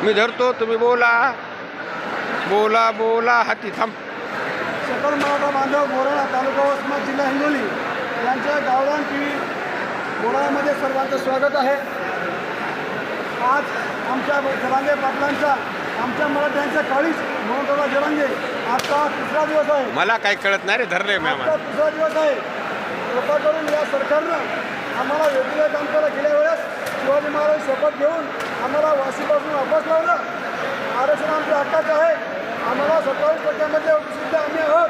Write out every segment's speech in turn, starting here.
मी धरतो, तुम्ही बोला बोला बोला. हाती थांब. सकल मराठा बांधव बोराळा तालुका वसमत जिल्हा हिंगोली यांच्या गावरान टीव्ही बोराळ्यामध्ये सर्वांचं स्वागत आहे. आज आमच्या जरांगे पाटलांचा, आमच्या मराठ्यांचा काळीज म्हणून जरांगे आजचा तिसरा दिवस आहे. मला काही कळत नाही रे, धरले मी. आजचा तिसरा दिवस आहे. कृपा करून या सरकारनं आम्हाला योग्य काम करायला गेल्या वेळेस शिवाजी महाराज शपथ घेऊन आम्हाला वाशीपासून वापस लावलं. आरक्षण आमच्या हक्काचं आहे. आम्हाला 27% सुद्धा आम्ही आहोत.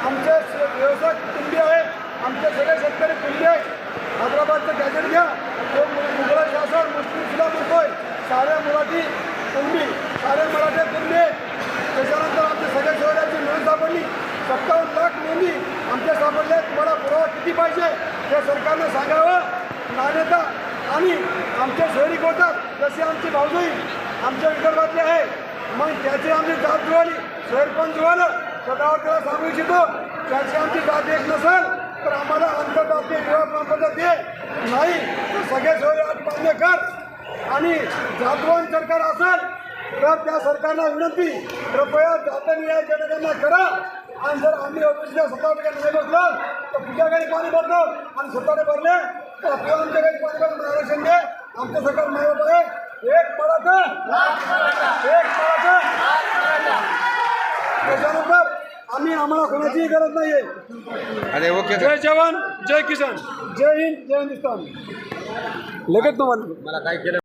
आमचे व्यवसाय कुटुंबी आहे. आमचे सगळे शेतकरी कुटुंबी आहेत. हैदराबादचं गॅजेट घ्या, जो मुघल शासन मुस्लिम सुद्धा म्हणतोय. सारे मराठी कुटुंबी, सारे मराठे कुटुंबी. त्याच्यानंतर आमच्या सगळ्या शहराची नोंद सापडली. 57 लाख नोंदी आमच्या सापडल्या. तुम्हाला पुरावा किती पाहिजे हे सरकारनं सांगावं. नाणेता आणि आमचे शहरी कोटात जशी आमची भाऊजाई आमच्या विदर्भातली आहे, मग त्याची आमची जात जुळाली, शहर पण जुळालं. स्वतःवर त्याला सांगू इच्छितो, त्याची आमची जात एक नसेल तर आम्हाला आंतरराष्ट्रीय विवाह प्रमाणपत्र दे. नाही तर सगळे शहरी अट मान्य कर. आणि जातवान सरकार असेल तर त्या सरकारला विनंती, कृपया जातनिहाय जनगणना करा. आणि जर आम्ही ओबीसीला 17% नाही बसलो तर तुझ्या घरी पाणी भरतो आणि 17% भरले तर आपल्याला आमच्या घरी पाणी भरून आरक्षण दे. आमचं सरकार मायबाप आहे. एक मराठा, एक मराठा. त्याच्यानंतर आम्हाला कोणाचीही गरज नाही आहे. अरे ओके. जय जवान, जय किसान, जय हिंद, जय हिंदुस्तान. लगेच तुम्हाला मला काय केलं.